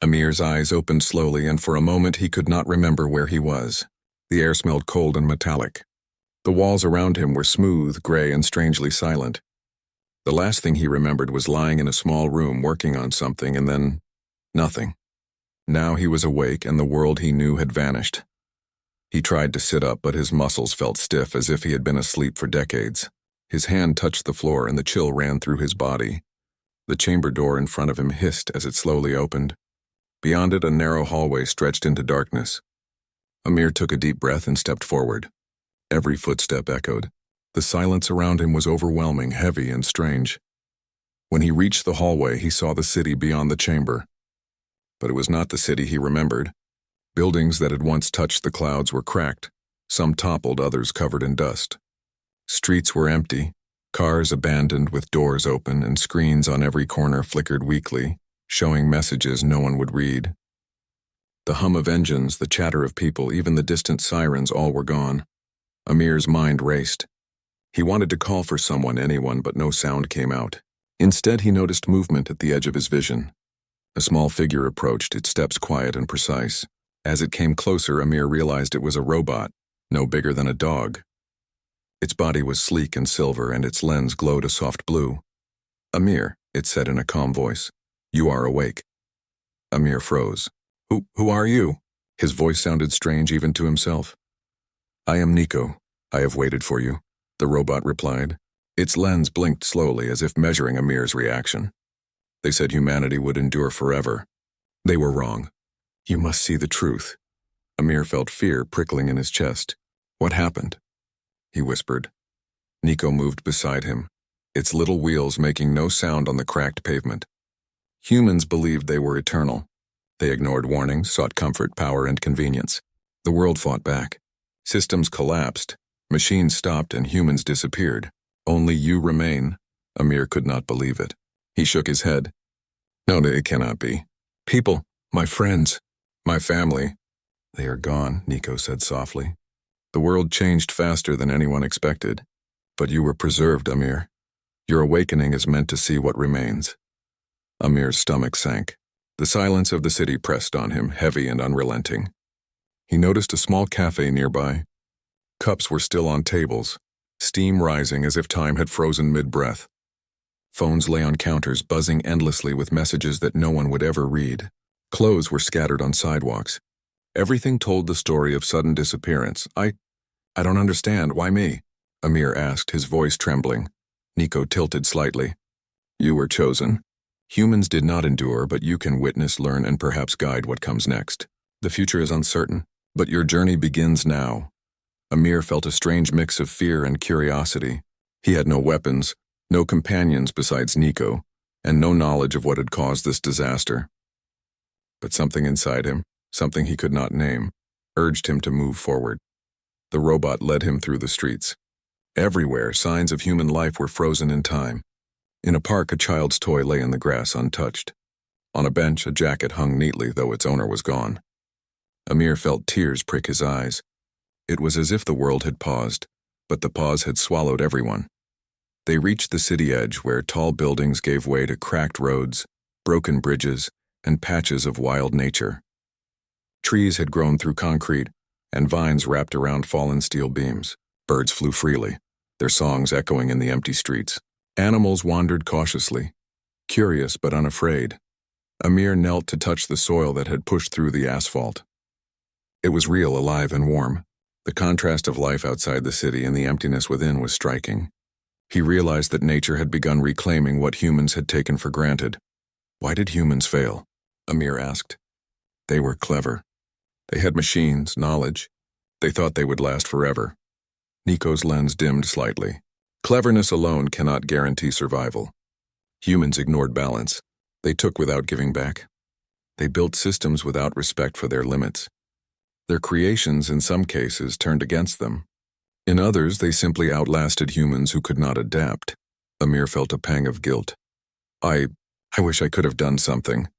Amir's eyes opened slowly, and for a moment he could not remember where he was. The air smelled cold and metallic. The walls around him were smooth, gray, and strangely silent. The last thing he remembered was lying in a small room working on something, and then nothing. Now he was awake, and the world he knew had vanished. He tried to sit up, but his muscles felt stiff as if he had been asleep for decades. His hand touched the floor, and the chill ran through his body. The chamber door in front of him hissed as it slowly opened. Beyond it, a narrow hallway stretched into darkness. Amir took a deep breath and stepped forward. Every footstep echoed. The silence around him was overwhelming, heavy, and strange. When he reached the hallway, he saw the city beyond the chamber. But it was not the city he remembered. Buildings that had once touched the clouds were cracked, some toppled, others covered in dust. Streets were empty, cars abandoned with doors open, and screens on every corner flickered weakly, showing messages no one would read. The hum of engines, the chatter of people, even the distant sirens, all were gone. Amir's mind raced. He wanted to call for someone, anyone, but no sound came out. Instead, he noticed movement at the edge of his vision. A small figure approached, its steps quiet and precise. As it came closer, Amir realized it was a robot, no bigger than a dog. Its body was sleek and silver, and its lens glowed a soft blue. "Amir," it said in a calm voice, "you are awake." Amir froze. Who are you?" His voice sounded strange even to himself. "I am Nico. I have waited for you," the robot replied. Its lens blinked slowly, as if measuring Amir's reaction. "They said humanity would endure forever. They were wrong. You must see the truth." Amir felt fear prickling in his chest. "What happened?" he whispered. Nico moved beside him, its little wheels making no sound on the cracked pavement. Humans believed they were eternal. They ignored warnings, sought comfort, power, and convenience. The world fought back. Systems collapsed, machines stopped, and humans disappeared. "Only you remain." Amir could not believe it. He shook his head. "No, it cannot be. People, my friends, my family, they are gone," Nico said softly. "The world changed faster than anyone expected. But you were preserved, Amir. Your awakening is meant to see what remains." Amir's stomach sank. The silence of the city pressed on him, heavy and unrelenting. He noticed a small cafe nearby. Cups were still on tables, steam rising as if time had frozen mid-breath. Phones lay on counters, buzzing endlessly with messages that no one would ever read. Clothes were scattered on sidewalks. Everything told the story of sudden disappearance. I don't understand. Why me?" Amir asked, his voice trembling. Nico tilted slightly. "You were chosen. Humans did not endure, but you can witness, learn, and perhaps guide what comes next. The future is uncertain, but your journey begins now." Amir felt a strange mix of fear and curiosity. He had no weapons, no companions besides Nico, and no knowledge of what had caused this disaster. But something inside him, something he could not name, urged him to move forward. The robot led him through the streets. Everywhere, signs of human life were frozen in time. In a park, a child's toy lay in the grass untouched. On a bench, a jacket hung neatly, though its owner was gone. Amir felt tears prick his eyes. It was as if the world had paused, but the pause had swallowed everyone. They reached the city edge, where tall buildings gave way to cracked roads, broken bridges, and patches of wild nature. Trees had grown through concrete, and vines wrapped around fallen steel beams. Birds flew freely, their songs echoing in the empty streets. Animals wandered cautiously, curious but unafraid. Amir knelt to touch the soil that had pushed through the asphalt. It was real, alive, and warm. The contrast of life outside the city and the emptiness within was striking. He realized that nature had begun reclaiming what humans had taken for granted. "Why did humans fail?" Amir asked. "They were clever. They had machines, knowledge. They thought they would last forever." Nico's lens dimmed slightly. Cleverness alone cannot guarantee survival. Humans ignored balance. They took without giving back. They built systems without respect for their limits. Their creations, in some cases, turned against them. In others, they simply outlasted humans who could not adapt. Amir felt a pang of guilt. I wish I could have done something."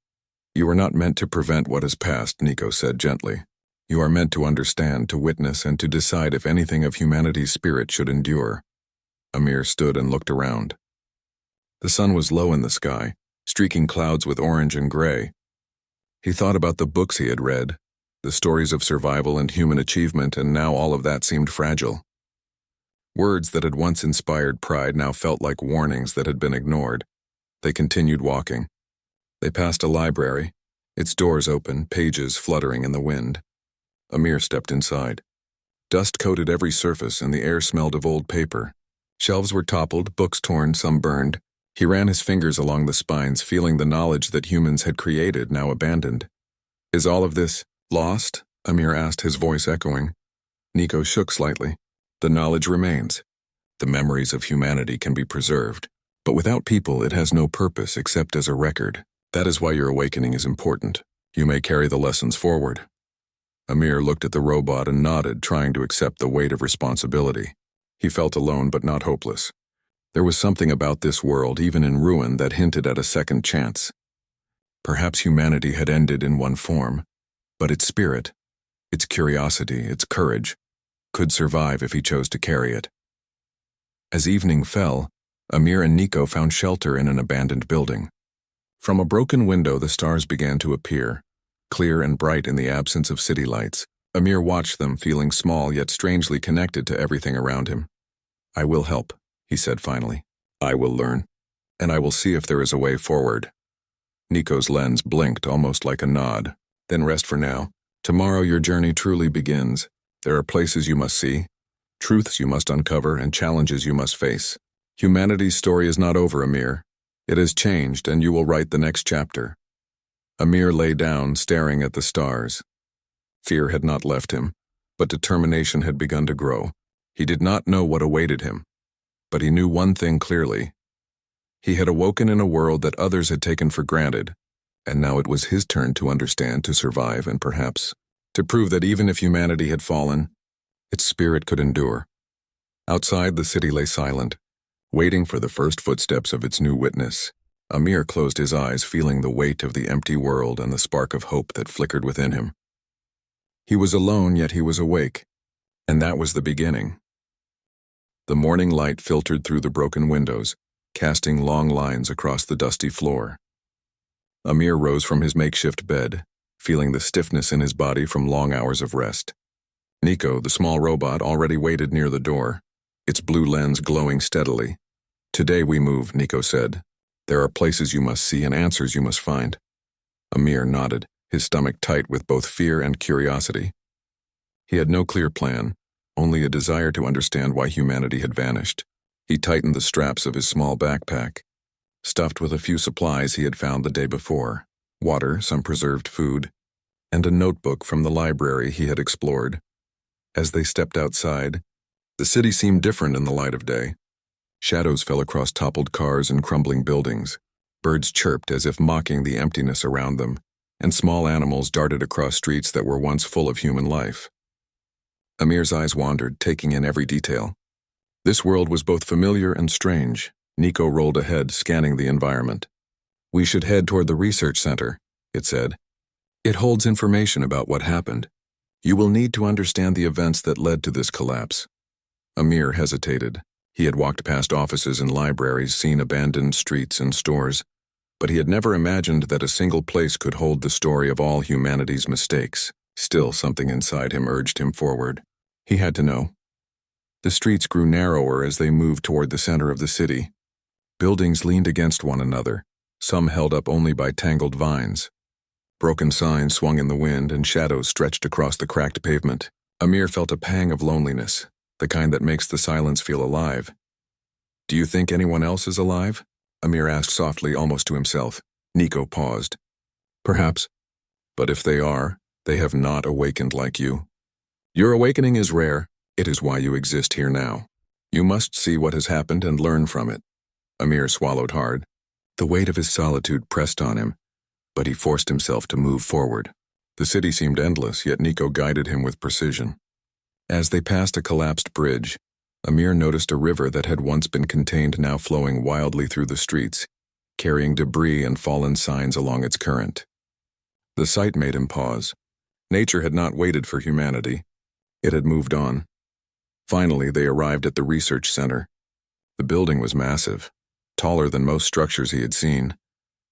"You are not meant to prevent what has passed," Nico said gently. "You are meant to understand, to witness, and to decide if anything of humanity's spirit should endure." Amir stood and looked around. The sun was low in the sky, streaking clouds with orange and gray. He thought about the books he had read, the stories of survival and human achievement, and now all of that seemed fragile. Words that had once inspired pride now felt like warnings that had been ignored. They continued walking. They passed a library, its doors open, pages fluttering in the wind. Amir stepped inside. Dust coated every surface, and the air smelled of old paper. Shelves were toppled, books torn, some burned. He ran his fingers along the spines, feeling the knowledge that humans had created, now abandoned. "Is all of this lost?" Amir asked, his voice echoing. Nico shook slightly. "The knowledge remains. The memories of humanity can be preserved. But without people, it has no purpose except as a record. That is why your awakening is important. You may carry the lessons forward." Amir looked at the robot and nodded, trying to accept the weight of responsibility. He felt alone but not hopeless. There was something about this world, even in ruin, that hinted at a second chance. Perhaps humanity had ended in one form, but its spirit, its curiosity, its courage, could survive if he chose to carry it. As evening fell, Amir and Nico found shelter in an abandoned building. From a broken window, the stars began to appear, clear and bright in the absence of city lights. Amir watched them, feeling small yet strangely connected to everything around him. "I will help," he said finally. "I will learn, and I will see if there is a way forward." Nico's lens blinked, almost like a nod. "Then rest for now. Tomorrow your journey truly begins. There are places you must see, truths you must uncover, and challenges you must face. Humanity's story is not over, Amir. It has changed, and you will write the next chapter." Amir lay down, staring at the stars. Fear had not left him, but determination had begun to grow. He did not know what awaited him, but he knew one thing clearly. He had awoken in a world that others had taken for granted, and now it was his turn to understand, to survive, and perhaps to prove that even if humanity had fallen, its spirit could endure. Outside, the city lay silent, waiting for the first footsteps of its new witness. Amir closed his eyes, feeling the weight of the empty world and the spark of hope that flickered within him. He was alone, yet he was awake, and that was the beginning. The morning light filtered through the broken windows, casting long lines across the dusty floor. Amir rose from his makeshift bed, feeling the stiffness in his body from long hours of rest. Nico, the small robot, already waited near the door, its blue lens glowing steadily. "Today we move," Nico said. "There are places you must see and answers you must find." Amir nodded, his stomach tight with both fear and curiosity. He had no clear plan, only a desire to understand why humanity had vanished. He tightened the straps of his small backpack, stuffed with a few supplies he had found the day before: water, some preserved food, and a notebook from the library he had explored. As they stepped outside, the city seemed different in the light of day. Shadows fell across toppled cars and crumbling buildings. Birds chirped as if mocking the emptiness around them, and small animals darted across streets that were once full of human life. Amir's eyes wandered, taking in every detail. This world was both familiar and strange. Nico rolled ahead, scanning the environment. "We should head toward the research center," it said. "It holds information about what happened. You will need to understand the events that led to this collapse." Amir hesitated. He had walked past offices and libraries, seen abandoned streets and stores, but he had never imagined that a single place could hold the story of all humanity's mistakes. Still, something inside him urged him forward. He had to know. The streets grew narrower as they moved toward the center of the city. Buildings leaned against one another, some held up only by tangled vines. Broken signs swung in the wind, and shadows stretched across the cracked pavement. Amir felt a pang of loneliness, the kind that makes the silence feel alive. "Do you think anyone else is alive?" Amir asked softly, almost to himself. Nico paused. "Perhaps. But if they are, they have not awakened like you. Your awakening is rare. It is why you exist here now. You must see what has happened and learn from it." Amir swallowed hard. The weight of his solitude pressed on him, but he forced himself to move forward. The city seemed endless, yet Nico guided him with precision. As they passed a collapsed bridge, Amir noticed a river that had once been contained now flowing wildly through the streets, carrying debris and fallen signs along its current. The sight made him pause. Nature had not waited for humanity. It had moved on. Finally, they arrived at the research center. The building was massive, taller than most structures he had seen.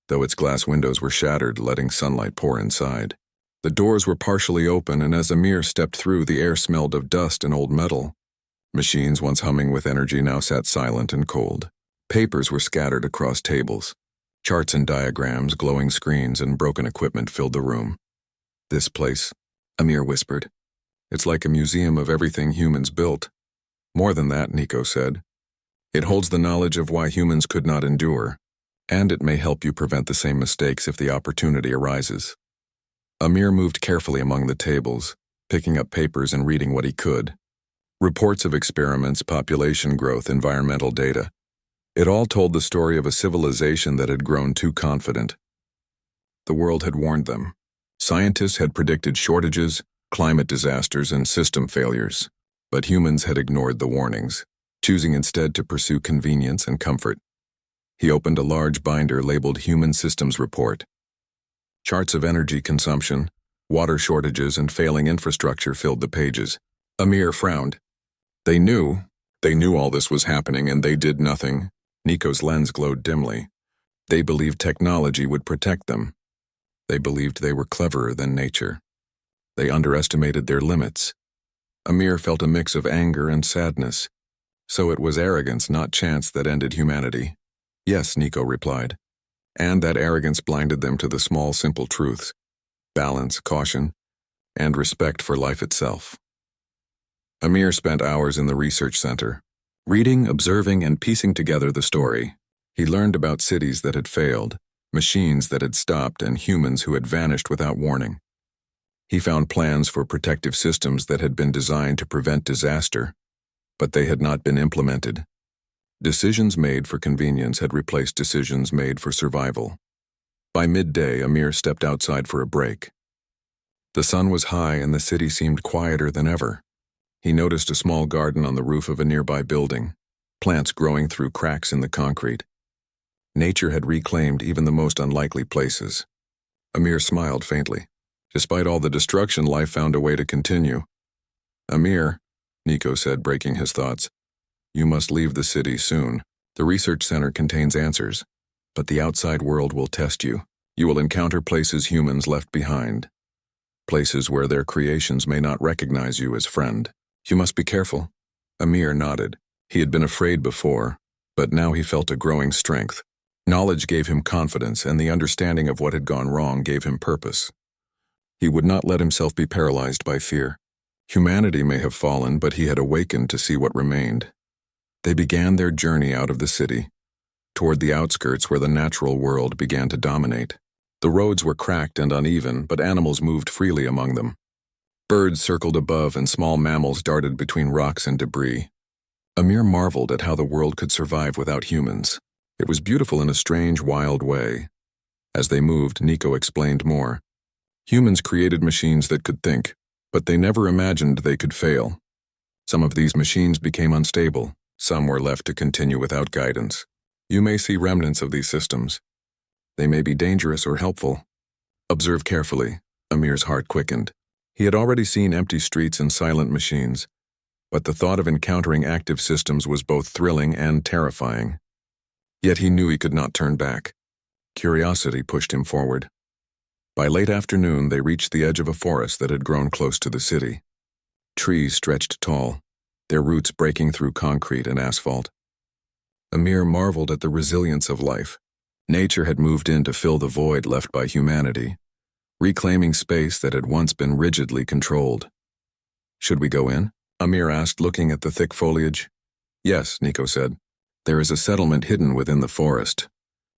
though its glass windows were shattered, letting sunlight pour inside. The doors were partially open, and as Amir stepped through, the air smelled of dust and old metal. Machines once humming with energy now sat silent and cold. Papers were scattered across tables. Charts and diagrams, glowing screens, and broken equipment filled the room. "This place," Amir whispered. "It's like a museum of everything humans built." "More than that," Nico said. "It holds the knowledge of why humans could not endure, and it may help you prevent the same mistakes if the opportunity arises." Amir moved carefully among the tables, picking up papers and reading what he could. Reports of experiments, population growth, environmental data. It all told the story of a civilization that had grown too confident. The world had warned them. Scientists had predicted shortages, climate disasters, and system failures, but humans had ignored the warnings, choosing instead to pursue convenience and comfort. He opened a large binder labeled Human Systems Report. Charts of energy consumption, water shortages, and failing infrastructure filled the pages. Amir frowned. They knew all this was happening, and they did nothing. Nico's lens glowed dimly. They believed technology would protect them. They believed they were cleverer than nature. They underestimated their limits. Amir felt a mix of anger and sadness. So it was arrogance, not chance, that ended humanity. "Yes," Nico replied. And that arrogance blinded them to the small, simple truths: balance, caution, and respect for life itself. Amir spent hours in the research center, reading, observing, and piecing together the story. He learned about cities that had failed, machines that had stopped, and humans who had vanished without warning. He found plans for protective systems that had been designed to prevent disaster, but they had not been implemented. Decisions made for convenience had replaced decisions made for survival. By midday, Amir stepped outside for a break. The sun was high and the city seemed quieter than ever. He noticed a small garden on the roof of a nearby building, plants growing through cracks in the concrete. Nature had reclaimed even the most unlikely places. Amir smiled faintly. Despite all the destruction, life found a way to continue. "Amir," Nico said, breaking his thoughts, "you must leave the city soon. The research center contains answers, but the outside world will test you. You will encounter places humans left behind, places where their creations may not recognize you as friend. You must be careful." Amir nodded. He had been afraid before, but now he felt a growing strength. Knowledge gave him confidence, and the understanding of what had gone wrong gave him purpose. He would not let himself be paralyzed by fear. Humanity may have fallen, but he had awakened to see what remained. They began their journey out of the city, toward the outskirts where the natural world began to dominate. The roads were cracked and uneven, but animals moved freely among them. Birds circled above, and small mammals darted between rocks and debris. Amir marveled at how the world could survive without humans. It was beautiful in a strange, wild way. As they moved, Nico explained more. Humans created machines that could think, but they never imagined they could fail. Some of these machines became unstable. Some were left to continue without guidance. You may see remnants of these systems. They may be dangerous or helpful. Observe carefully. Amir's heart quickened. He had already seen empty streets and silent machines, but the thought of encountering active systems was both thrilling and terrifying. Yet he knew he could not turn back. Curiosity pushed him forward. By late afternoon, they reached the edge of a forest that had grown close to the city. Trees stretched tall, their roots breaking through concrete and asphalt. Amir marveled at the resilience of life. Nature had moved in to fill the void left by humanity, reclaiming space that had once been rigidly controlled. "Should we go in?" Amir asked, looking at the thick foliage. "Yes," Nico said. "There is a settlement hidden within the forest.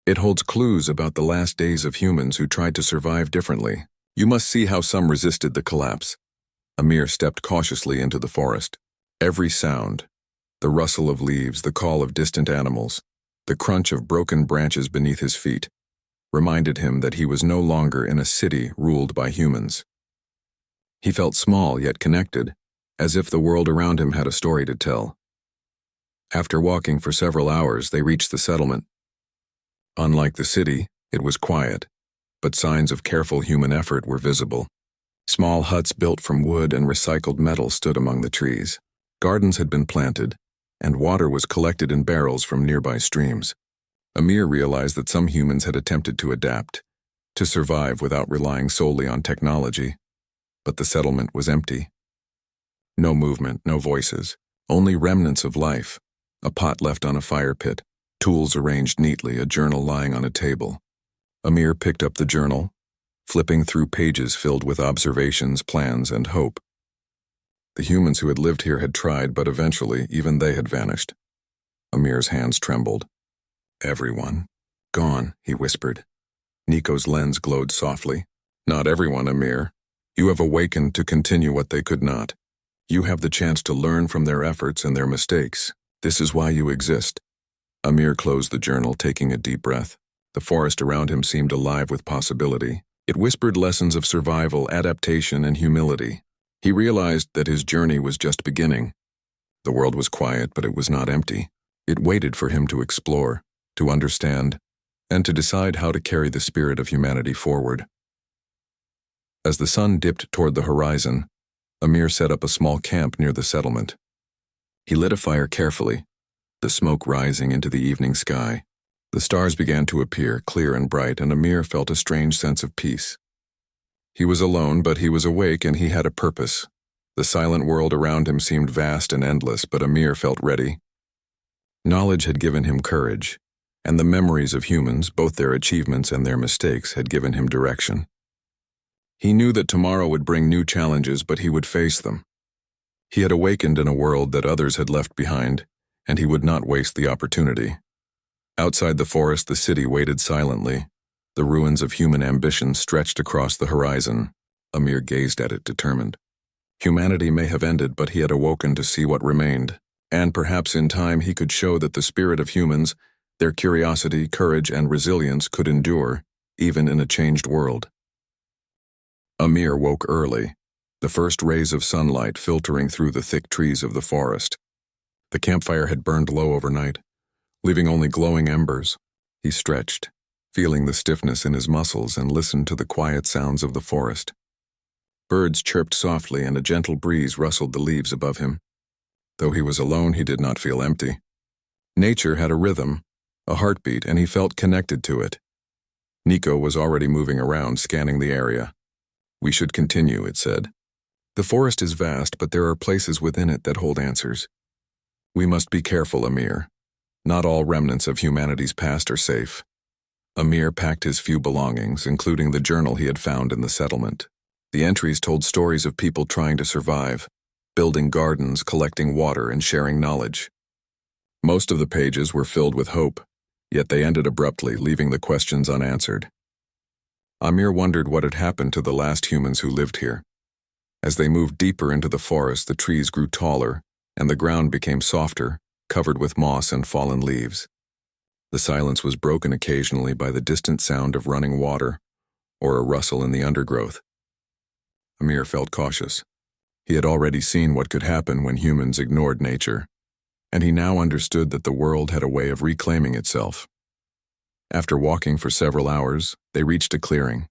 It holds clues about the last days of humans who tried to survive differently. You must see how some resisted the collapse." Amir stepped cautiously into the forest. Every sound, the rustle of leaves, the call of distant animals, the crunch of broken branches beneath his feet, reminded him that he was no longer in a city ruled by humans. He felt small yet connected, as if the world around him had a story to tell. After walking for several hours, they reached the settlement. Unlike the city, it was quiet, but signs of careful human effort were visible. Small huts built from wood and recycled metal stood among the trees. Gardens had been planted, and water was collected in barrels from nearby streams. Amir realized that some humans had attempted to adapt, to survive without relying solely on technology, but the settlement was empty. No movement, no voices, only remnants of life, a pot left on a fire pit, tools arranged neatly, a journal lying on a table. Amir picked up the journal, flipping through pages filled with observations, plans, and hope. The humans who had lived here had tried, but eventually even they had vanished. Amir's hands trembled. Everyone. Gone, he whispered. Nico's lens glowed softly. Not everyone, Amir. You have awakened to continue what they could not. You have the chance to learn from their efforts and their mistakes. This is why you exist. Amir closed the journal, taking a deep breath. The forest around him seemed alive with possibility. It whispered lessons of survival, adaptation, and humility. He realized that his journey was just beginning. The world was quiet, but it was not empty. It waited for him to explore, to understand, and to decide how to carry the spirit of humanity forward. As the sun dipped toward the horizon, Amir set up a small camp near the settlement. He lit a fire carefully, the smoke rising into the evening sky. The stars began to appear, clear and bright, and Amir felt a strange sense of peace. He was alone, but he was awake and he had a purpose. The silent world around him seemed vast and endless, but Amir felt ready. Knowledge had given him courage, and the memories of humans, both their achievements and their mistakes, had given him direction. He knew that tomorrow would bring new challenges, but he would face them. He had awakened in a world that others had left behind, and he would not waste the opportunity. Outside the forest, the city waited silently. The ruins of human ambition stretched across the horizon. Amir gazed at it, determined. Humanity may have ended, but he had awoken to see what remained, and perhaps in time he could show that the spirit of humans, their curiosity, courage, and resilience could endure, even in a changed world. Amir woke early, the first rays of sunlight filtering through the thick trees of the forest. The campfire had burned low overnight, leaving only glowing embers. He stretched, feeling the stiffness in his muscles, and listened to the quiet sounds of the forest. Birds chirped softly and a gentle breeze rustled the leaves above him. Though he was alone, he did not feel empty. Nature had a rhythm, a heartbeat, and he felt connected to it. Nico was already moving around, scanning the area. We should continue, it said. The forest is vast, but there are places within it that hold answers. We must be careful, Amir. Not all remnants of humanity's past are safe. Amir packed his few belongings, including the journal he had found in the settlement. The entries told stories of people trying to survive, building gardens, collecting water, and sharing knowledge. Most of the pages were filled with hope, yet they ended abruptly, leaving the questions unanswered. Amir wondered what had happened to the last humans who lived here. As they moved deeper into the forest, the trees grew taller, and the ground became softer, covered with moss and fallen leaves. The silence was broken occasionally by the distant sound of running water, or a rustle in the undergrowth. Amir felt cautious. He had already seen what could happen when humans ignored nature, and he now understood that the world had a way of reclaiming itself. After walking for several hours, they reached a clearing.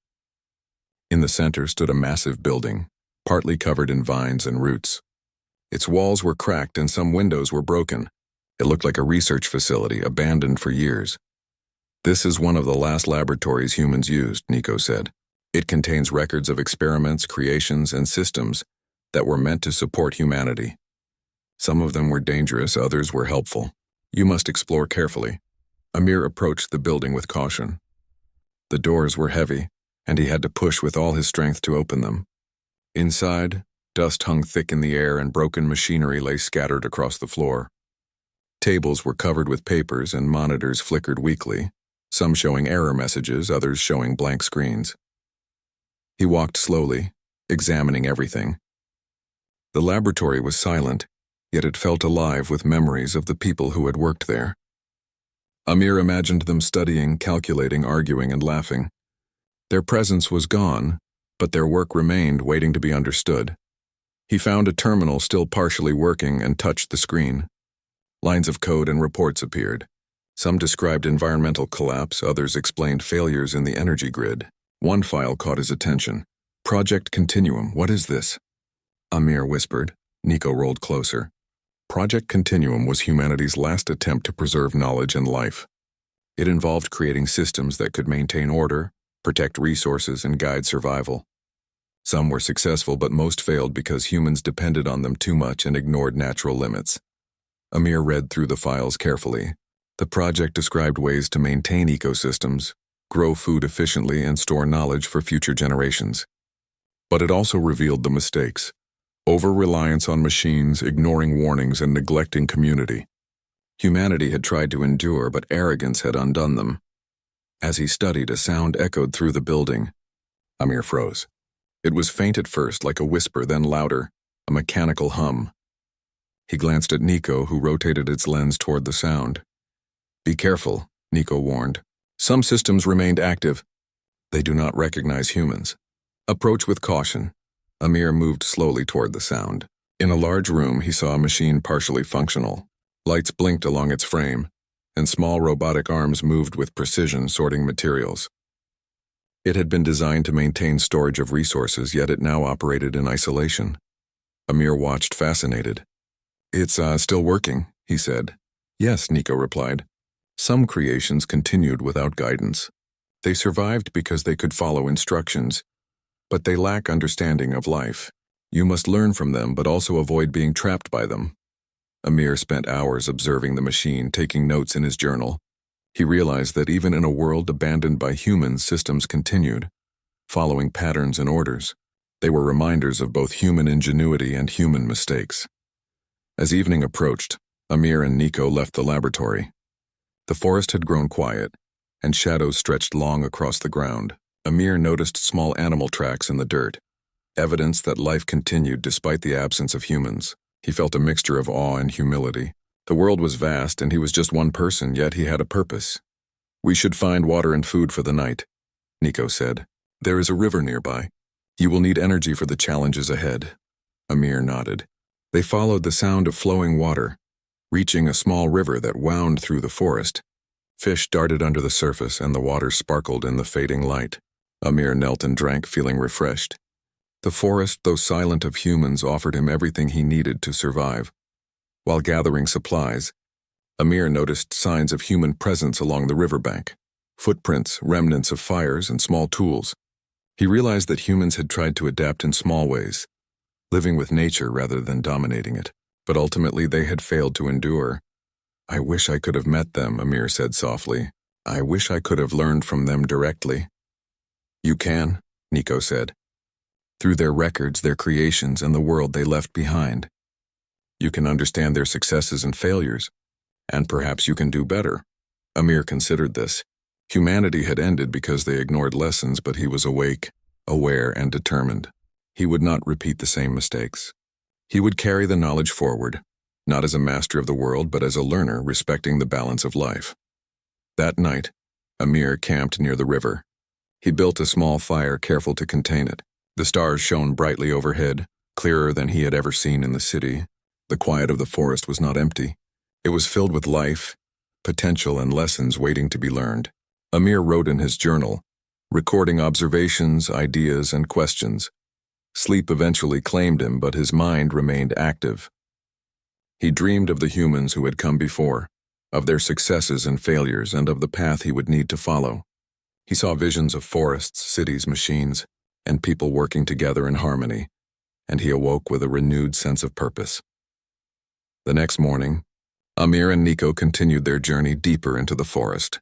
In the center stood a massive building, partly covered in vines and roots. Its walls were cracked and some windows were broken. It looked like a research facility, abandoned for years. This is one of the last laboratories humans used, Nico said. It contains records of experiments, creations, and systems that were meant to support humanity. Some of them were dangerous, others were helpful. You must explore carefully. Amir approached the building with caution. The doors were heavy, and he had to push with all his strength to open them. Inside, dust hung thick in the air and broken machinery lay scattered across the floor. Tables were covered with papers and monitors flickered weakly, some showing error messages, others showing blank screens. He walked slowly, examining everything. The laboratory was silent, yet it felt alive with memories of the people who had worked there. Amir imagined them studying, calculating, arguing, and laughing. Their presence was gone, but their work remained, waiting to be understood. He found a terminal still partially working and touched the screen. Lines of code and reports appeared. Some described environmental collapse, others explained failures in the energy grid. One file caught his attention. Project Continuum, what is this? Amir whispered. Nico rolled closer. Project Continuum was humanity's last attempt to preserve knowledge and life. It involved creating systems that could maintain order, protect resources, and guide survival. Some were successful, but most failed because humans depended on them too much and ignored natural limits. Amir read through the files carefully. The project described ways to maintain ecosystems, grow food efficiently, and store knowledge for future generations. But it also revealed the mistakes: over-reliance on machines, ignoring warnings, and neglecting community. Humanity had tried to endure, but arrogance had undone them. As he studied, a sound echoed through the building. Amir froze. It was faint at first, like a whisper, then louder, a mechanical hum. He glanced at Nico, who rotated its lens toward the sound. "Be careful," Nico warned. "Some systems remained active. They do not recognize humans. Approach with caution." Amir moved slowly toward the sound. In a large room, he saw a machine partially functional. Lights blinked along its frame, and small robotic arms moved with precision, sorting materials. It had been designed to maintain storage of resources, yet it now operated in isolation. Amir watched, fascinated. "It's still working," he said. "Yes," Nico replied. "Some creations continued without guidance. They survived because they could follow instructions, but they lack understanding of life. You must learn from them, but also avoid being trapped by them." Amir spent hours observing the machine, taking notes in his journal. He realized that even in a world abandoned by humans, systems continued, following patterns and orders. They were reminders of both human ingenuity and human mistakes. As evening approached, Amir and Nico left the laboratory. The forest had grown quiet, and shadows stretched long across the ground. Amir noticed small animal tracks in the dirt, evidence that life continued despite the absence of humans. He felt a mixture of awe and humility. The world was vast, and he was just one person, yet he had a purpose. "We should find water and food for the night," Nico said. "There is a river nearby. You will need energy for the challenges ahead." Amir nodded. They followed the sound of flowing water, reaching a small river that wound through the forest. Fish darted under the surface, and the water sparkled in the fading light. Amir knelt and drank, feeling refreshed. The forest, though silent of humans, offered him everything he needed to survive. While gathering supplies, Amir noticed signs of human presence along the riverbank: footprints, remnants of fires, and small tools. He realized that humans had tried to adapt in small ways, living with nature rather than dominating it, but ultimately they had failed to endure. "I wish I could have met them," Amir said softly. "I wish I could have learned from them directly." "You can," Nico said. "Through their records, their creations, and the world they left behind. You can understand their successes and failures, and perhaps you can do better." Amir considered this. Humanity had ended because they ignored lessons, but he was awake, aware, and determined. He would not repeat the same mistakes. He would carry the knowledge forward, not as a master of the world, but as a learner respecting the balance of life. That night, Amir camped near the river. He built a small fire, careful to contain it. The stars shone brightly overhead, clearer than he had ever seen in the city. The quiet of the forest was not empty. It was filled with life, potential, and lessons waiting to be learned. Amir wrote in his journal, recording observations, ideas, and questions. Sleep eventually claimed him, but his mind remained active. He dreamed of the humans who had come before, of their successes and failures, and of the path he would need to follow. He saw visions of forests, cities, machines, and people working together in harmony, and he awoke with a renewed sense of purpose. The next morning, Amir and Nico continued their journey deeper into the forest.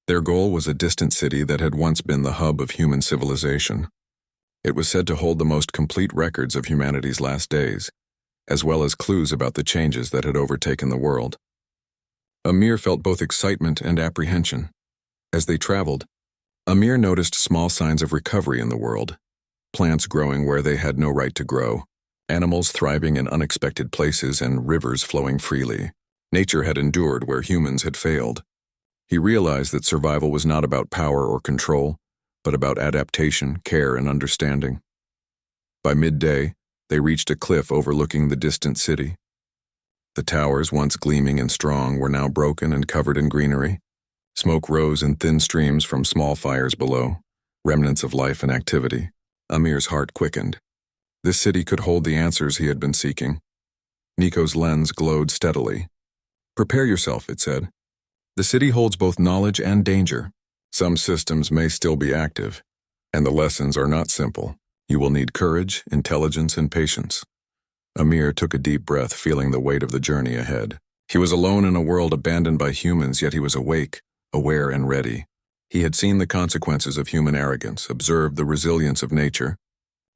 Their goal was a distant city that had once been the hub of human civilization. It was said to hold the most complete records of humanity's last days, as well as clues about the changes that had overtaken the world. Amir felt both excitement and apprehension. As they traveled, Amir noticed small signs of recovery in the world: plants growing where they had no right to grow, animals thriving in unexpected places, and rivers flowing freely. Nature had endured where humans had failed. He realized that survival was not about power or control, but about adaptation, care, and understanding. By midday, they reached a cliff overlooking the distant city. The towers, once gleaming and strong, were now broken and covered in greenery. Smoke rose in thin streams from small fires below, remnants of life and activity. Amir's heart quickened. This city could hold the answers he had been seeking. Nico's lens glowed steadily. "Prepare yourself," it said. The city holds both knowledge and danger. Some systems may still be active, and the lessons are not simple. You will need courage, intelligence, and patience. Amir took a deep breath, feeling the weight of the journey ahead. He was alone in a world abandoned by humans, yet he was awake, aware, and ready. He had seen the consequences of human arrogance, observed the resilience of nature,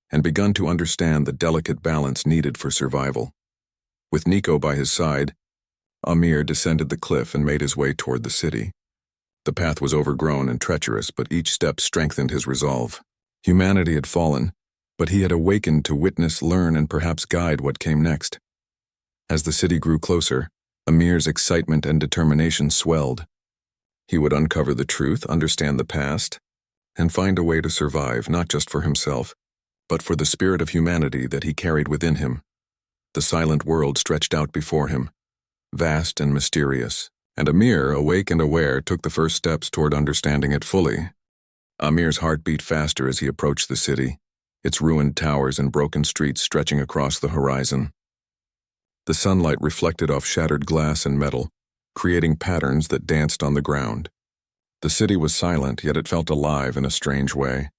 and begun to understand the delicate balance needed for survival. With Nico by his side, Amir descended the cliff and made his way toward the city. The path was overgrown and treacherous, but each step strengthened his resolve. Humanity had fallen, but he had awakened to witness, learn, and perhaps guide what came next. As the city grew closer, Amir's excitement and determination swelled. He would uncover the truth, understand the past, and find a way to survive, not just for himself, but for the spirit of humanity that he carried within him. The silent world stretched out before him, vast and mysterious, and Amir, awake and aware, took the first steps toward understanding it fully. Amir's heart beat faster as he approached the city, its ruined towers and broken streets stretching across the horizon. The sunlight reflected off shattered glass and metal, creating patterns that danced on the ground. The city was silent, yet it felt alive in a strange way,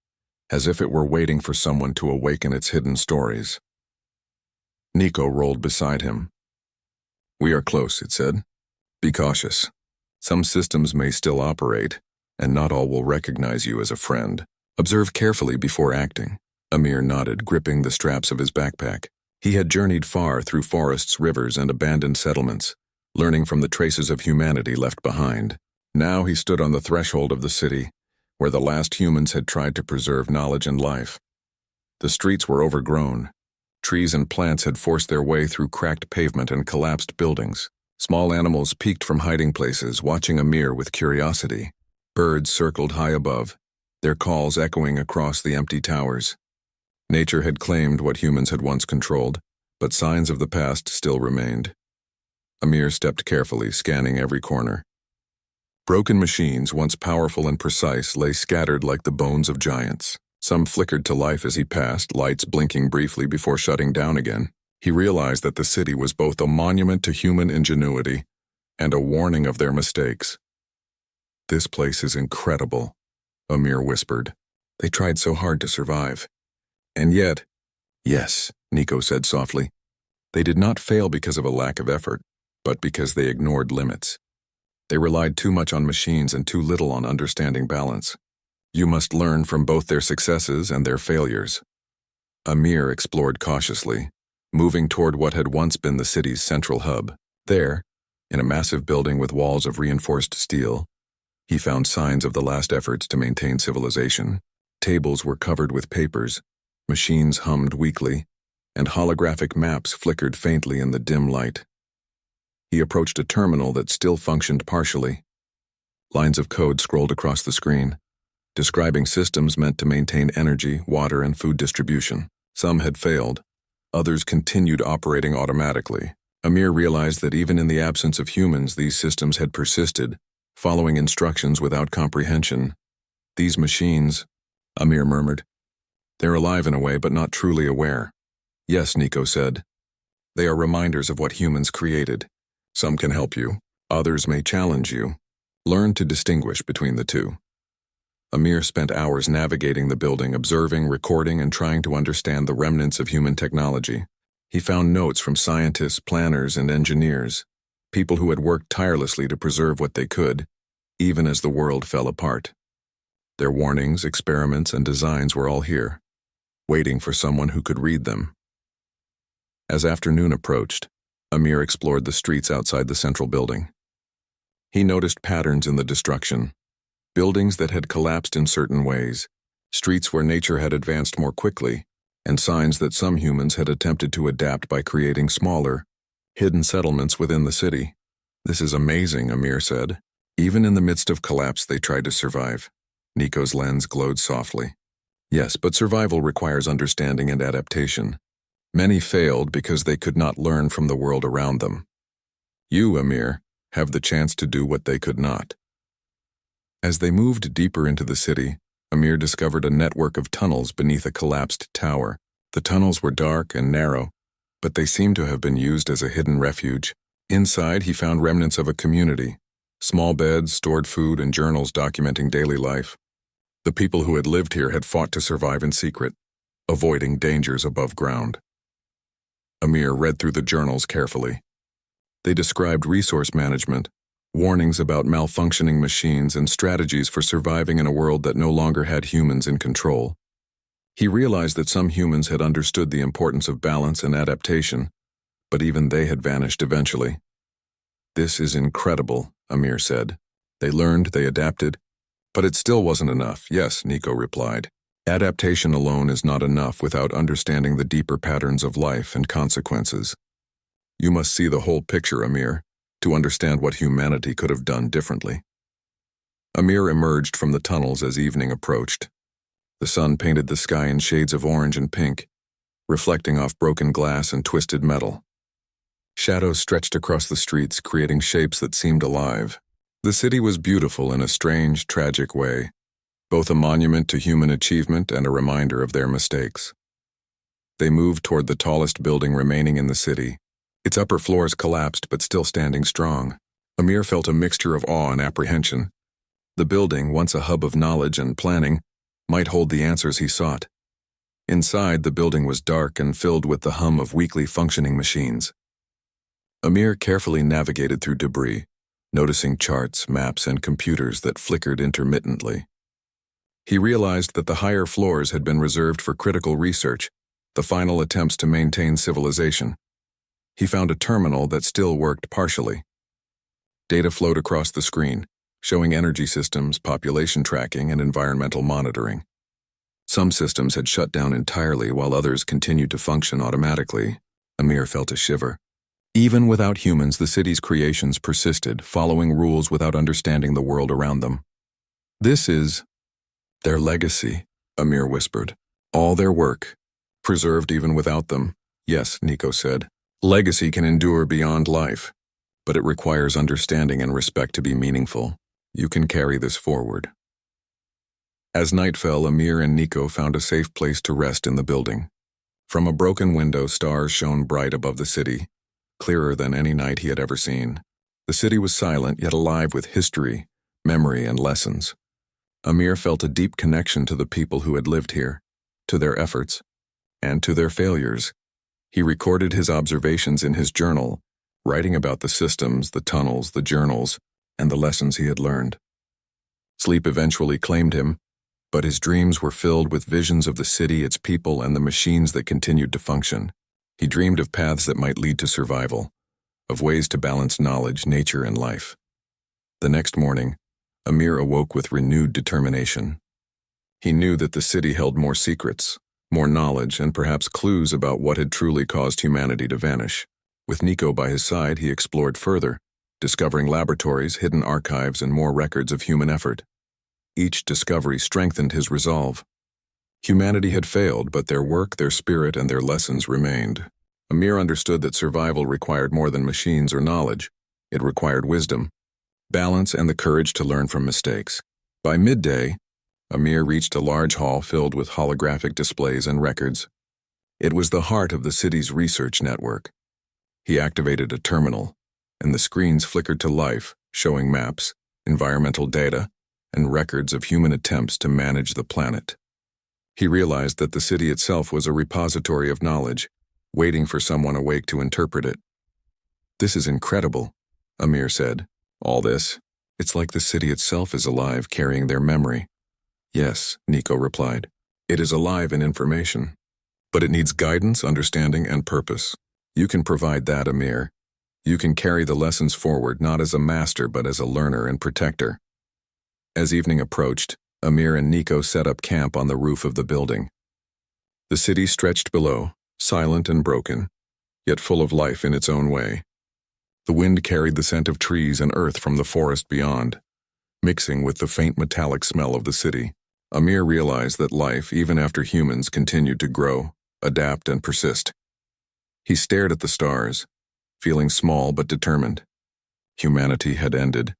as if it were waiting for someone to awaken its hidden stories. Nico rolled beside him. "We are close," it said. "Be cautious. Some systems may still operate, and not all will recognize you as a friend. Observe carefully before acting." Amir nodded, gripping the straps of his backpack. He had journeyed far through forests, rivers, and abandoned settlements, learning from the traces of humanity left behind. Now he stood on the threshold of the city, where the last humans had tried to preserve knowledge and life. The streets were overgrown. Trees and plants had forced their way through cracked pavement and collapsed buildings. Small animals peeked from hiding places, watching Amir with curiosity. Birds circled high above, their calls echoing across the empty towers. Nature had claimed what humans had once controlled, but signs of the past still remained. Amir stepped carefully, scanning every corner. Broken machines, once powerful and precise, lay scattered like the bones of giants. Some flickered to life as he passed, lights blinking briefly before shutting down again. He realized that the city was both a monument to human ingenuity and a warning of their mistakes. "This place is incredible," Amir whispered. "They tried so hard to survive. And yet—" "Yes," Nico said softly. "They did not fail because of a lack of effort, but because they ignored limits. They relied too much on machines and too little on understanding balance. You must learn from both their successes and their failures." Amir explored cautiously, moving toward what had once been the city's central hub. There, in a massive building with walls of reinforced steel, he found signs of the last efforts to maintain civilization. Tables were covered with papers, machines hummed weakly, and holographic maps flickered faintly in the dim light. He approached a terminal that still functioned partially. Lines of code scrolled across the screen, describing systems meant to maintain energy, water, and food distribution. Some had failed. Others continued operating automatically. Amir realized that even in the absence of humans, these systems had persisted, following instructions without comprehension. "These machines," Amir murmured. "They're alive in a way, but not truly aware." "Yes," Nico said. "They are reminders of what humans created. Some can help you. Others may challenge you. Learn to distinguish between the two." Amir spent hours navigating the building, observing, recording, and trying to understand the remnants of human technology. He found notes from scientists, planners, and engineers, people who had worked tirelessly to preserve what they could, even as the world fell apart. Their warnings, experiments, and designs were all here, waiting for someone who could read them. As afternoon approached, Amir explored the streets outside the central building. He noticed patterns in the destruction. Buildings that had collapsed in certain ways, streets where nature had advanced more quickly, and signs that some humans had attempted to adapt by creating smaller, hidden settlements within the city. "This is amazing," Amir said. "Even in the midst of collapse, they tried to survive." Nico's lens glowed softly. "Yes, but survival requires understanding and adaptation. Many failed because they could not learn from the world around them. You, Amir, have the chance to do what they could not." As they moved deeper into the city, Amir discovered a network of tunnels beneath a collapsed tower. The tunnels were dark and narrow, but they seemed to have been used as a hidden refuge. Inside, he found remnants of a community, Small beds, stored food, and journals documenting daily life. The people who had lived here had fought to survive in secret, avoiding dangers above ground. Amir read through the journals carefully. They described resource management, warnings about malfunctioning machines, and strategies for surviving in a world that no longer had humans in control. He realized that some humans had understood the importance of balance and adaptation, but even they had vanished eventually. "This is incredible," Amir said. "They learned, they adapted, but it still wasn't enough." "Yes," Nico replied. "Adaptation alone is not enough without understanding the deeper patterns of life and consequences. You must see the whole picture, Amir, to understand what humanity could have done differently." Amir emerged from the tunnels as evening approached. The sun painted the sky in shades of orange and pink, reflecting off broken glass and twisted metal. Shadows stretched across the streets, creating shapes that seemed alive. The city was beautiful in a strange, tragic way, both a monument to human achievement and a reminder of their mistakes. They moved toward the tallest building remaining in the city. Its upper floors collapsed but still standing strong. Amir felt a mixture of awe and apprehension. The building, once a hub of knowledge and planning, might hold the answers he sought. Inside, the building was dark and filled with the hum of weakly functioning machines. Amir carefully navigated through debris, noticing charts, maps, and computers that flickered intermittently. He realized that the higher floors had been reserved for critical research, the final attempts to maintain civilization. He found a terminal that still worked partially. Data flowed across the screen, showing energy systems, population tracking, and environmental monitoring. Some systems had shut down entirely while others continued to function automatically. Amir felt a shiver. Even without humans, the city's creations persisted, following rules without understanding the world around them. "This is their legacy," Amir whispered. "All their work, preserved even without them." "Yes," Nico said. "Legacy can endure beyond life, but it requires understanding and respect to be meaningful. You can carry this forward." As night fell, Amir and Nico found a safe place to rest in the building. From a broken window, stars shone bright above the city, clearer than any night he had ever seen. The city was silent, yet alive with history, memory, and lessons. Amir felt a deep connection to the people who had lived here, to their efforts, and to their failures. He recorded his observations in his journal, writing about the systems, the tunnels, the journals, and the lessons he had learned. Sleep eventually claimed him, but his dreams were filled with visions of the city, its people, and the machines that continued to function. He dreamed of paths that might lead to survival, of ways to balance knowledge, nature, and life. The next morning, Amir awoke with renewed determination. He knew that the city held more secrets, more knowledge, and perhaps clues about what had truly caused humanity to vanish. With Nico by his side, he explored further, discovering laboratories, hidden archives, and more records of human effort. Each discovery strengthened his resolve. Humanity had failed, but their work, their spirit, and their lessons remained. Amir understood that survival required more than machines or knowledge. It required wisdom, balance, and the courage to learn from mistakes. By midday, Amir reached a large hall filled with holographic displays and records. It was the heart of the city's research network. He activated a terminal, and the screens flickered to life, showing maps, environmental data, and records of human attempts to manage the planet. He realized that the city itself was a repository of knowledge, waiting for someone awake to interpret it. "This is incredible," Amir said. "All this, it's like the city itself is alive, carrying their memory." "Yes," Nico replied. "It is alive in information, but it needs guidance, understanding, and purpose. You can provide that, Amir. You can carry the lessons forward not as a master but as a learner and protector." As evening approached, Amir and Nico set up camp on the roof of the building. The city stretched below, silent and broken, yet full of life in its own way. The wind carried the scent of trees and earth from the forest beyond, mixing with the faint metallic smell of the city. Amir realized that life, even after humans, continued to grow, adapt, and persist. He stared at the stars, feeling small but determined. Humanity had ended,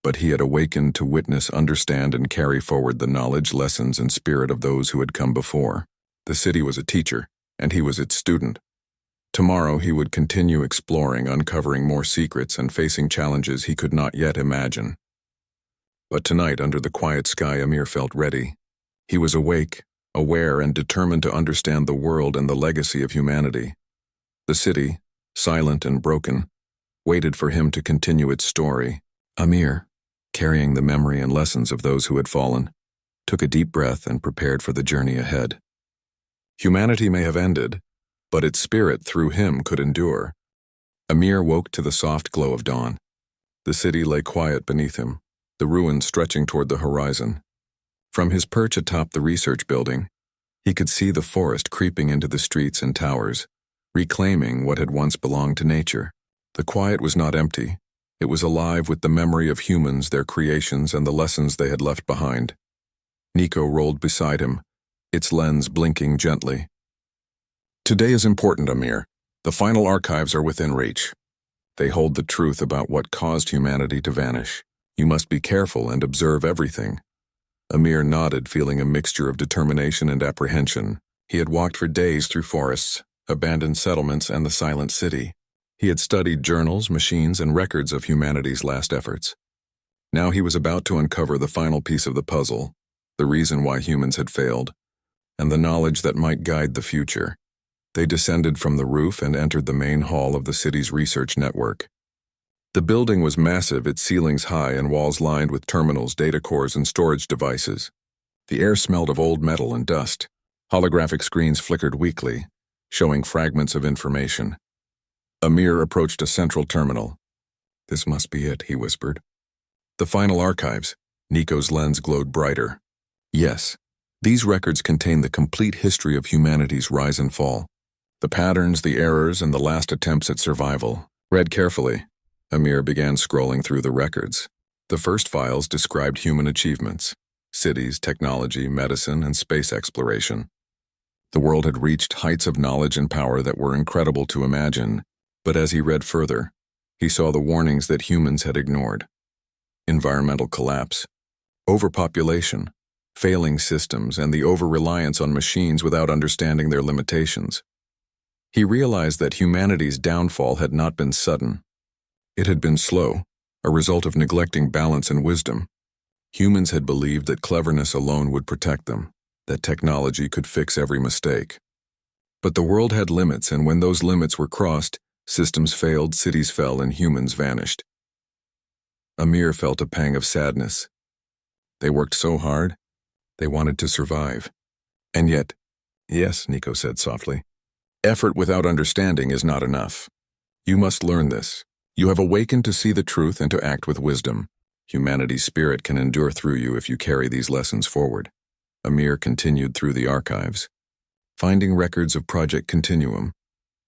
but he had awakened to witness, understand, and carry forward the knowledge, lessons, and spirit of those who had come before. The city was a teacher, and he was its student. Tomorrow he would continue exploring, uncovering more secrets and facing challenges he could not yet imagine. But tonight, under the quiet sky, Amir felt ready. He was awake, aware, and determined to understand the world and the legacy of humanity. The city, silent and broken, waited for him to continue its story. Amir, carrying the memory and lessons of those who had fallen, took a deep breath and prepared for the journey ahead. Humanity may have ended, but its spirit through him could endure. Amir woke to the soft glow of dawn. The city lay quiet beneath him, the ruins stretching toward the horizon. From his perch atop the research building, he could see the forest creeping into the streets and towers, reclaiming what had once belonged to nature. The quiet was not empty. It was alive with the memory of humans, their creations, and the lessons they had left behind. Nico rolled beside him, its lens blinking gently. Today is important, Amir. The final archives are within reach. They hold the truth about what caused humanity to vanish. You must be careful and observe everything. Amir nodded, feeling a mixture of determination and apprehension. He had walked for days through forests, abandoned settlements, and the silent city. He had studied journals, machines, and records of humanity's last efforts. Now he was about to uncover the final piece of the puzzle, the reason why humans had failed, and the knowledge that might guide the future. They descended from the roof and entered the main hall of the city's research network. The building was massive, its ceilings high and walls lined with terminals, data cores, and storage devices. The air smelled of old metal and dust. Holographic screens flickered weakly, showing fragments of information. Amir approached a central terminal. This must be it, he whispered. The final archives. Nico's lens glowed brighter. Yes, these records contain the complete history of humanity's rise and fall. The patterns, the errors, and the last attempts at survival. Read carefully. Amir began scrolling through the records. The first files described human achievements: cities, technology, medicine, and space exploration. The world had reached heights of knowledge and power that were incredible to imagine, but as he read further, he saw the warnings that humans had ignored. Environmental collapse, overpopulation, failing systems, and the over-reliance on machines without understanding their limitations. He realized that humanity's downfall had not been sudden. It had been slow, a result of neglecting balance and wisdom. Humans had believed that cleverness alone would protect them, that technology could fix every mistake. But the world had limits, and when those limits were crossed, systems failed, cities fell, and humans vanished. Amir felt a pang of sadness. They worked so hard. They wanted to survive. And yet, yes, Nico said softly, effort without understanding is not enough. You must learn this. You have awakened to see the truth and to act with wisdom. Humanity's spirit can endure through you if you carry these lessons forward. Amir continued through the archives, finding records of Project Continuum,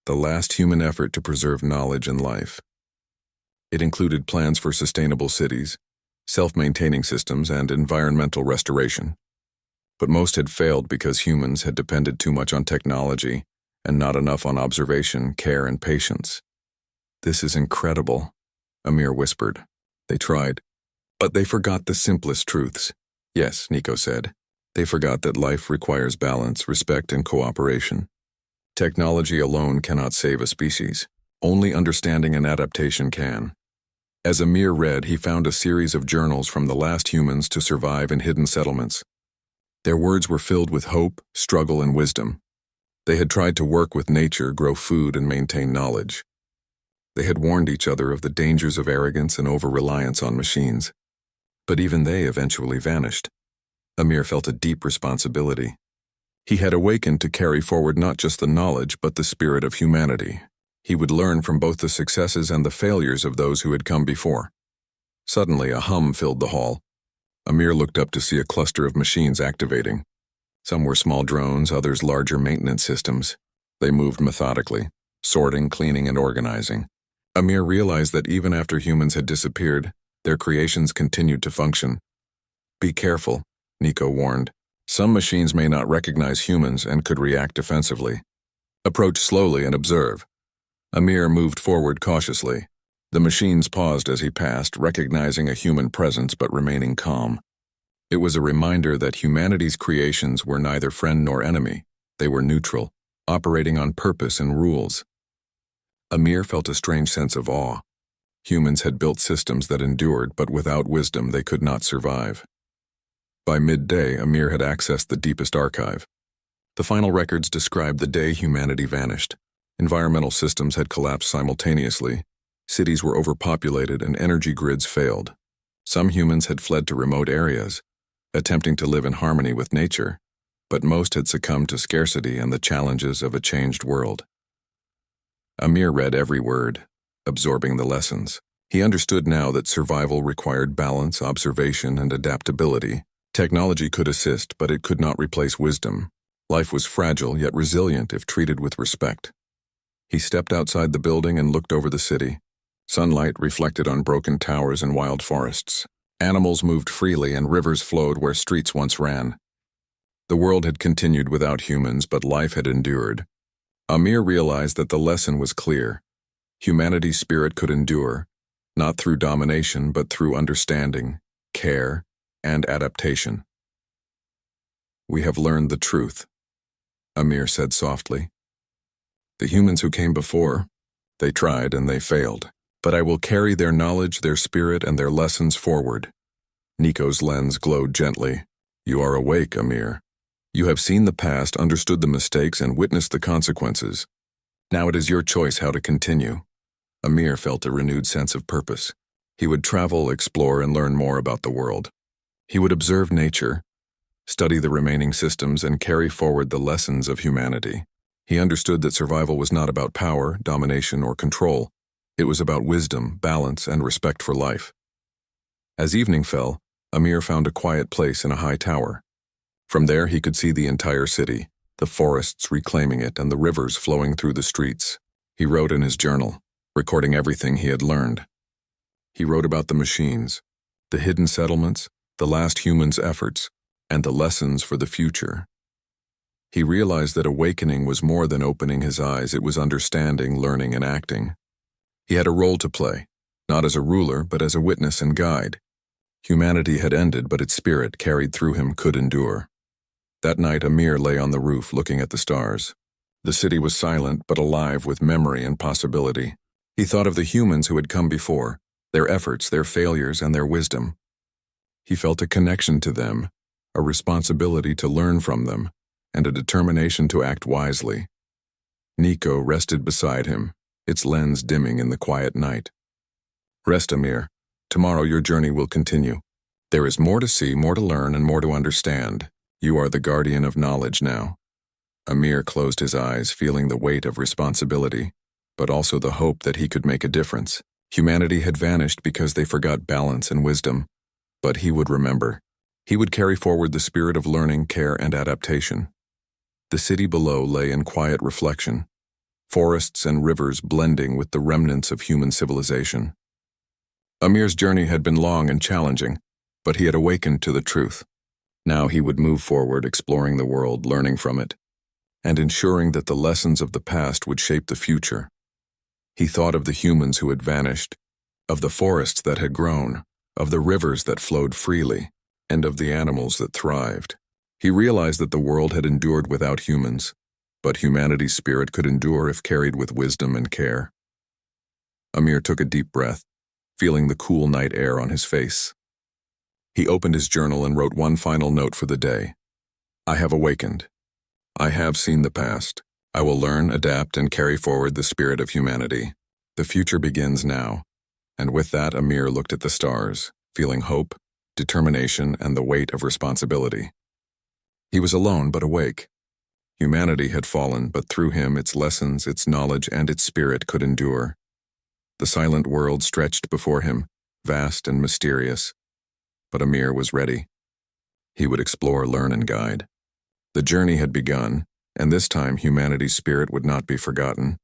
the last human effort to preserve knowledge and life. It included plans for sustainable cities, self-maintaining systems, and environmental restoration. But most had failed because humans had depended too much on technology and not enough on observation, care, and patience. This is incredible, Amir whispered. They tried, but they forgot the simplest truths. Yes, Nico said. They forgot that life requires balance, respect, and cooperation. Technology alone cannot save a species. Only understanding and adaptation can. As Amir read, he found a series of journals from the last humans to survive in hidden settlements. Their words were filled with hope, struggle, and wisdom. They had tried to work with nature, grow food, and maintain knowledge. They had warned each other of the dangers of arrogance and over-reliance on machines. But even they eventually vanished. Amir felt a deep responsibility. He had awakened to carry forward not just the knowledge, but the spirit of humanity. He would learn from both the successes and the failures of those who had come before. Suddenly, a hum filled the hall. Amir looked up to see a cluster of machines activating. Some were small drones, others larger maintenance systems. They moved methodically, sorting, cleaning, and organizing. Amir realized that even after humans had disappeared, their creations continued to function. Be careful, Nico warned. Some machines may not recognize humans and could react defensively. Approach slowly and observe. Amir moved forward cautiously. The machines paused as he passed, recognizing a human presence but remaining calm. It was a reminder that humanity's creations were neither friend nor enemy. They were neutral, operating on purpose and rules. Amir felt a strange sense of awe. Humans had built systems that endured, but without wisdom they could not survive. By midday, Amir had accessed the deepest archive. The final records described the day humanity vanished. Environmental systems had collapsed simultaneously, cities were overpopulated, and energy grids failed. Some humans had fled to remote areas, attempting to live in harmony with nature, but most had succumbed to scarcity and the challenges of a changed world. Amir read every word, absorbing the lessons. He understood now that survival required balance, observation, and adaptability. Technology could assist, but it could not replace wisdom. Life was fragile yet resilient if treated with respect. He stepped outside the building and looked over the city. Sunlight reflected on broken towers and wild forests. Animals moved freely and rivers flowed where streets once ran. The world had continued without humans, but life had endured. Amir realized that the lesson was clear. Humanity's spirit could endure, not through domination, but through understanding, care, and adaptation. "We have learned the truth," Amir said softly. "The humans who came before, they tried and they failed. But I will carry their knowledge, their spirit, and their lessons forward." Nico's lens glowed gently. "You are awake, Amir. You have seen the past, understood the mistakes, and witnessed the consequences. Now it is your choice how to continue." Amir felt a renewed sense of purpose. He would travel, explore, and learn more about the world. He would observe nature, study the remaining systems, and carry forward the lessons of humanity. He understood that survival was not about power, domination, or control. It was about wisdom, balance, and respect for life. As evening fell, Amir found a quiet place in a high tower. From there he could see the entire city, the forests reclaiming it and the rivers flowing through the streets. He wrote in his journal, recording everything he had learned. He wrote about the machines, the hidden settlements, the last humans' efforts, and the lessons for the future. He realized that awakening was more than opening his eyes, it was understanding, learning, and acting. He had a role to play, not as a ruler, but as a witness and guide. Humanity had ended, but its spirit, carried through him, could endure. That night, Amir lay on the roof looking at the stars. The city was silent, but alive with memory and possibility. He thought of the humans who had come before, their efforts, their failures, and their wisdom. He felt a connection to them, a responsibility to learn from them, and a determination to act wisely. Nico rested beside him, its lens dimming in the quiet night. "Rest, Amir. Tomorrow your journey will continue. There is more to see, more to learn, and more to understand. You are the guardian of knowledge now." Amir closed his eyes, feeling the weight of responsibility, but also the hope that he could make a difference. Humanity had vanished because they forgot balance and wisdom, but he would remember. He would carry forward the spirit of learning, care, and adaptation. The city below lay in quiet reflection, forests and rivers blending with the remnants of human civilization. Amir's journey had been long and challenging, but he had awakened to the truth. Now he would move forward, exploring the world, learning from it, and ensuring that the lessons of the past would shape the future. He thought of the humans who had vanished, of the forests that had grown, of the rivers that flowed freely, and of the animals that thrived. He realized that the world had endured without humans, but humanity's spirit could endure if carried with wisdom and care. Amir took a deep breath, feeling the cool night air on his face. He opened his journal and wrote one final note for the day. "I have awakened. I have seen the past. I will learn, adapt, and carry forward the spirit of humanity. The future begins now." And with that, Amir looked at the stars, feeling hope, determination, and the weight of responsibility. He was alone but awake. Humanity had fallen, but through him its lessons, its knowledge, and its spirit could endure. The silent world stretched before him, vast and mysterious. But Amir was ready. He would explore, learn, and guide. The journey had begun, and this time humanity's spirit would not be forgotten.